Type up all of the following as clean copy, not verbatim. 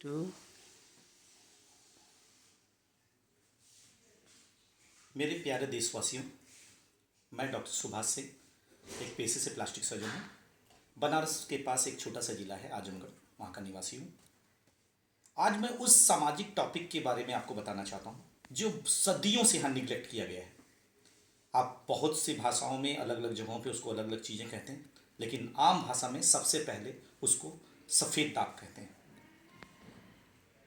To. मेरे प्यारे देशवासियों, मैं डॉक्टर सुभाष सिंह, एक पेशे से प्लास्टिक सर्जन हूँ। बनारस के पास एक छोटा सा ज़िला है आजमगढ़, वहाँ का निवासी हूँ। आज मैं उस सामाजिक टॉपिक के बारे में आपको बताना चाहता हूँ जो सदियों से यहाँ निगलेक्ट किया गया है। आप बहुत सी भाषाओं में अलग अलग जगहों पे उसको अलग अलग चीज़ें कहते हैं, लेकिन आम भाषा में सबसे पहले उसको सफ़ेद दाग कहते हैं।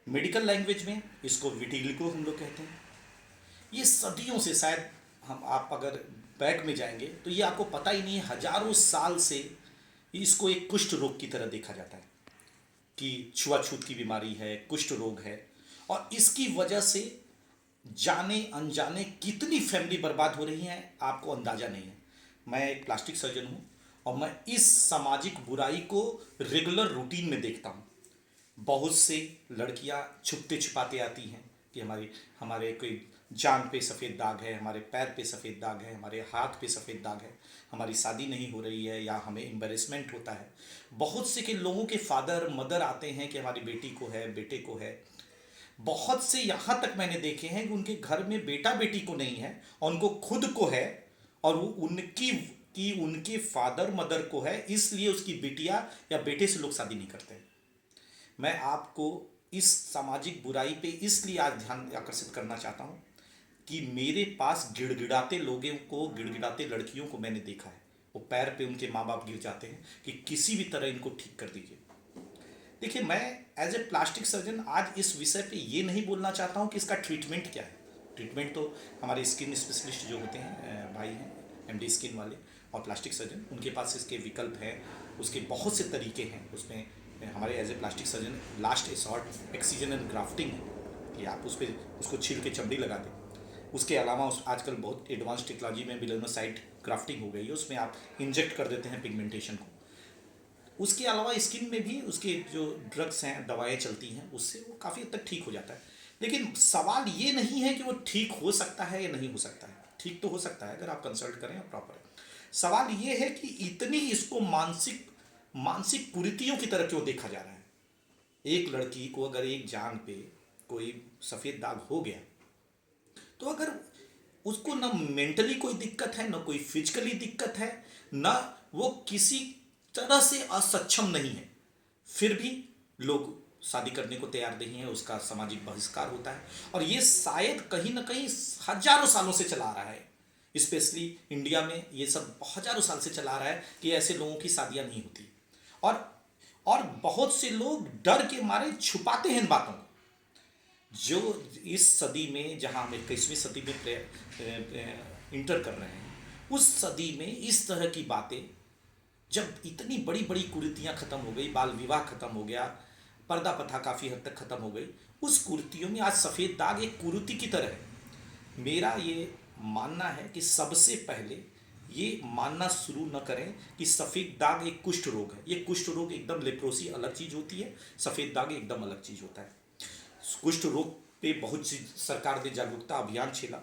मेडिकल लैंग्वेज में इसको विटिलिगो हम लोग कहते हैं। ये सदियों से, शायद हम आप अगर बैक में जाएंगे तो ये आपको पता ही नहीं है, हजारों साल से इसको एक कुष्ठ रोग की तरह देखा जाता है कि छुआछूत की बीमारी है, कुष्ठ रोग है, और इसकी वजह से जाने अनजाने कितनी फैमिली बर्बाद हो रही है आपको अंदाज़ा नहीं है। मैं एक प्लास्टिक सर्जन हूँ और मैं इस सामाजिक बुराई को रेगुलर रूटीन में देखता हूँ। बहुत से लड़कियां छुपते छुपाते आती हैं कि हमारे हमारे कोई जान पे सफ़ेद दाग है, हमारे पैर पे सफ़ेद दाग है, हमारे हाथ पे सफ़ेद दाग है, हमारी शादी नहीं हो रही है या हमें एम्बेरसमेंट होता है। बहुत से के लोगों के फादर मदर आते हैं कि हमारी बेटी को है, बेटे को है। बहुत से यहाँ तक मैंने देखे हैं कि उनके घर में बेटा बेटी को नहीं है और उनको खुद को है, और वो उनके फादर मदर को है, इसलिए उसकी बिटिया या बेटे से लोग शादी नहीं करते। मैं आपको इस सामाजिक बुराई पे इसलिए आज ध्यान आकर्षित करना चाहता हूँ कि मेरे पास गिड़गिड़ाते लोगों को, गिड़गिड़ाते लड़कियों को मैंने देखा है। वो पैर पे उनके माँ बाप गिर जाते हैं कि किसी भी तरह इनको ठीक कर दीजिए। देखिए, मैं एज ए प्लास्टिक सर्जन आज इस विषय पे ये नहीं बोलना चाहता हूँ कि इसका ट्रीटमेंट क्या है। ट्रीटमेंट तो हमारे स्किन स्पेशलिस्ट जो होते हैं, भाई हैं, एमडी स्किन वाले और प्लास्टिक सर्जन, उनके पास इसके विकल्प हैं, उसके बहुत से तरीके हैं। उसमें हमारे as a plastic surgeon last resort excision and grafting है कि आप उस पर उसको छील के चमड़ी लगा दें। उसके अलावा आजकल बहुत एडवांस टेक्नोलॉजी में मेलानोसाइट ग्राफ्टिंग हो गई है, उसमें आप इंजेक्ट कर देते हैं पिगमेंटेशन को। उसके अलावा स्किन में भी उसके जो ड्रग्स हैं, दवाएं चलती हैं, उससे वो काफ़ी हद तक ठीक हो जाता है। लेकिन सवाल ये नहीं है कि वो ठीक हो सकता है या नहीं हो सकता है। ठीक तो हो सकता है अगर आप कंसल्ट करें और प्रॉपर। सवाल ये है कि इतनी इसको मानसिक मानसिक कुरीतियों की तरह क्यों देखा जा रहा है। एक लड़की को अगर एक जान पे कोई सफ़ेद दाग हो गया तो अगर उसको ना मेंटली कोई दिक्कत है, ना कोई फिजिकली दिक्कत है, ना वो किसी तरह से असक्षम नहीं है, फिर भी लोग शादी करने को तैयार नहीं है, उसका सामाजिक बहिष्कार होता है। और ये शायद कहीं ना कहीं हजारों सालों से चला आ रहा है। स्पेशली इंडिया में ये सब हजारों साल से चला आ रहा है कि ऐसे लोगों की शादियां नहीं होती। और और बहुत से लोग डर के मारे छुपाते हैं इन बातों को। जो इस सदी में, जहां हम 21वीं सदी में इंटर कर रहे हैं, उस सदी में इस तरह की बातें, जब इतनी बड़ी बड़ी कुरीतियां खत्म हो गई, बाल विवाह खत्म हो गया, पर्दा प्रथा काफ़ी हद तक खत्म हो गई, उस कुरीतियों में आज सफ़ेद दाग एक कुरीति की तरह है। मेरा ये मानना है कि सबसे पहले ये मानना शुरू न करें कि सफ़ेद दाग एक कुष्ठ रोग है। ये कुष्ठ रोग एकदम, लेप्रोसी अलग चीज़ होती है, सफ़ेद दाग एकदम अलग चीज़ होता है। कुष्ठ रोग पे बहुत सी सरकार ने जागरूकता अभियान छेड़ा।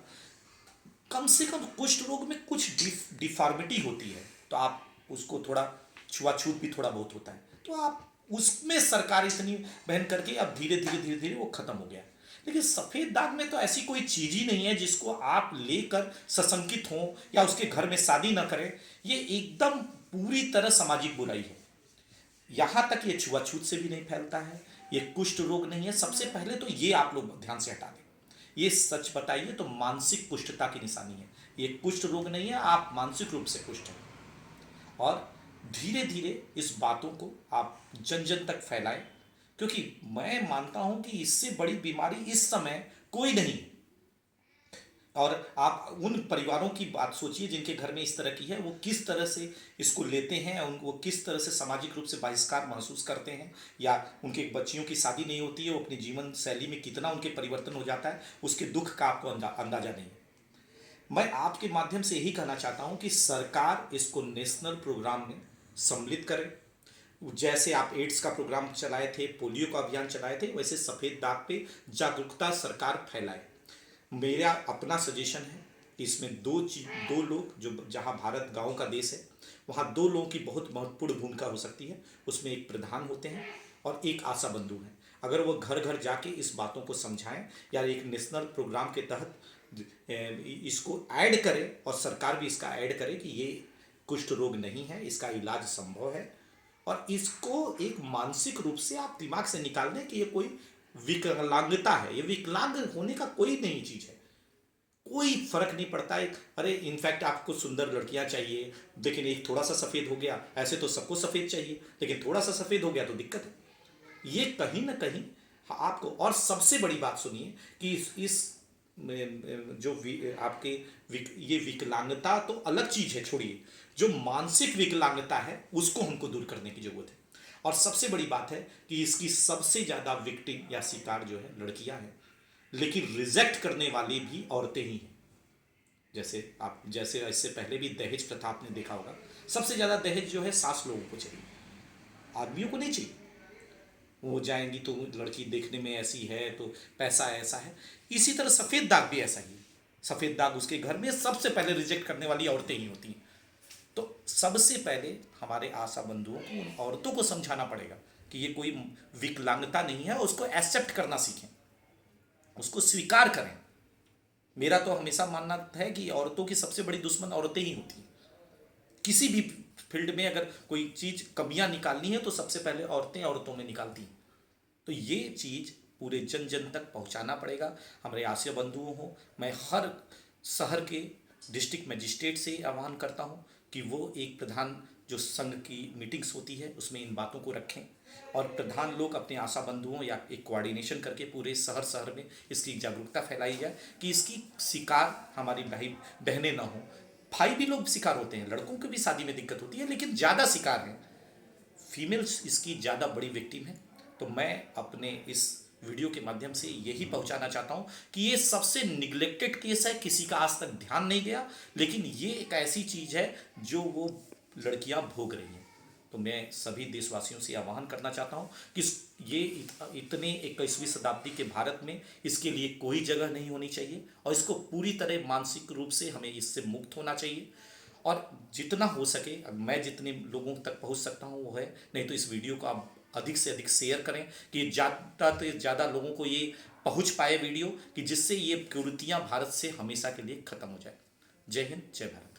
कम से कम कुष्ठ रोग में कुछ डिफॉर्मिटी होती है तो आप उसको थोड़ा, छुआछूत भी थोड़ा बहुत होता है, तो आप उसमें सरकार इतनी बहन करके अब धीरे धीरे धीरे धीरे वो खत्म हो गया। लेकिन सफ़ेद दाग में तो ऐसी कोई चीज़ ही नहीं है जिसको आप लेकर सशंकित हों या उसके घर में शादी ना करें। ये एकदम पूरी तरह सामाजिक बुराई है। यहाँ तक ये छुआछूत से भी नहीं फैलता है, ये कुष्ठ रोग नहीं है। सबसे पहले तो ये आप लोग ध्यान से हटा दें। ये सच बताइए तो मानसिक कुष्ठता की निशानी है। ये कुष्ठ रोग नहीं है, आप मानसिक रूप से कुष्ठ हैं। और धीरे धीरे इस बातों को आप जन जन तक फैलाएं, क्योंकि मैं मानता हूं कि इससे बड़ी बीमारी इस समय कोई नहीं। और आप उन परिवारों की बात सोचिए जिनके घर में इस तरह की है, वो किस तरह से इसको लेते हैं, वो किस तरह से सामाजिक रूप से बहिष्कार महसूस करते हैं, या उनके बच्चियों की शादी नहीं होती है, वो अपनी जीवन शैली में कितना उनके परिवर्तन हो जाता है, उसके दुख का आपको अंदाजा नहीं है। मैं आपके माध्यम से यही कहना चाहता हूं कि सरकार इसको नेशनल प्रोग्राम में सम्मिलित करे। जैसे आप एड्स का प्रोग्राम चलाए थे, पोलियो का अभियान चलाए थे, वैसे सफ़ेद दाग पे जागरूकता सरकार फैलाए। मेरा अपना सजेशन है कि इसमें दो लोग, जो जहाँ भारत गाँव का देश है, वहाँ दो लोगों की बहुत महत्वपूर्ण भूमिका हो सकती है। उसमें एक प्रधान होते हैं और एक आशा बंधु हैं। अगर वो घर घर जाके इस बातों को समझाएं या एक नेशनल प्रोग्राम के तहत इसको ऐड करें और सरकार भी इसका ऐड करे कि ये कुष्ठ रोग नहीं है, इसका इलाज संभव है, और इसको एक मानसिक रूप से आप दिमाग से निकाल दें कि ये कोई विकलांगता है। ये विकलांग होने का कोई नहीं चीज़ है, कोई फर्क नहीं पड़ता है। अरे इनफैक्ट आपको सुंदर लड़कियां चाहिए, लेकिन एक थोड़ा सा सफ़ेद हो गया, ऐसे तो सबको सफ़ेद चाहिए, लेकिन थोड़ा सा सफ़ेद हो गया तो दिक्कत है। ये कहीं ना कहीं आपको, और सबसे बड़ी बात सुनिए कि इस जो आपके ये विकलांगता तो अलग चीज़ है, छोड़िए, जो मानसिक विकलांगता है उसको हमको दूर करने की ज़रूरत है। और सबसे बड़ी बात है कि इसकी सबसे ज़्यादा विक्टिम या शिकार जो है लड़कियां हैं, लेकिन रिजेक्ट करने वाली भी औरतें ही हैं। जैसे इससे पहले भी दहेज प्रथा आपने देखा होगा, सबसे ज़्यादा दहेज जो है सास लोगों को चाहिए, आदमियों को नहीं चाहिए। वो जाएंगी तो लड़की देखने में ऐसी है तो पैसा ऐसा है। इसी तरह सफ़ेद दाग भी ऐसा ही है, सफ़ेद दाग उसके घर में सबसे पहले रिजेक्ट करने वाली औरतें ही होती हैं। तो सबसे पहले हमारे आशा बंधुओं को, उन औरतों को समझाना पड़ेगा कि ये कोई विकलांगता नहीं है, उसको एक्सेप्ट करना सीखें, उसको स्वीकार करें। मेरा तो हमेशा मानना है कि औरतों की सबसे बड़ी दुश्मन औरतें ही होती हैं। किसी भी फील्ड में अगर कोई चीज़ कमियां निकालनी है तो सबसे पहले औरतें औरतों में निकालती हैं। तो ये चीज़ पूरे जन जन तक पहुंचाना पड़ेगा। हमारे आशा बंधुओं हो, मैं हर शहर के डिस्ट्रिक्ट मजिस्ट्रेट से आह्वान करता हूं कि वो एक प्रधान जो संघ की मीटिंग्स होती है उसमें इन बातों को रखें, और प्रधान लोग अपने आशा बंधुओं या एक कोऑर्डिनेशन करके पूरे शहर शहर में इसकी जागरूकता फैलाई जाए कि इसकी शिकार हमारी भाई बहनें ना हो। भाई भी लोग शिकार होते हैं, लड़कों की भी शादी में दिक्कत होती है, लेकिन ज़्यादा शिकार हैं फीमेल्स, इसकी ज़्यादा बड़ी विक्टिम है। तो मैं अपने इस वीडियो के माध्यम से यही पहुंचाना चाहता हूं कि ये सबसे निगलेक्टेड केस है, किसी का आज तक ध्यान नहीं गया, लेकिन ये एक ऐसी चीज़ है जो वो लड़कियां भोग रही हैं। तो मैं सभी देशवासियों से आह्वान करना चाहता हूं कि ये इतने 21वीं शताब्दी के भारत में इसके लिए कोई जगह नहीं होनी चाहिए, और इसको पूरी तरह मानसिक रूप से हमें इससे मुक्त होना चाहिए। और जितना हो सके, मैं जितने लोगों तक पहुंच सकता हूं वो है, नहीं तो इस वीडियो को आप अधिक से अधिक शेयर करें कि ज़्यादा से ज़्यादा लोगों को ये पहुंच पाए वीडियो, कि जिससे ये कुरीतियाँ भारत से हमेशा के लिए ख़त्म हो जाए। जय हिंद, जय भारत।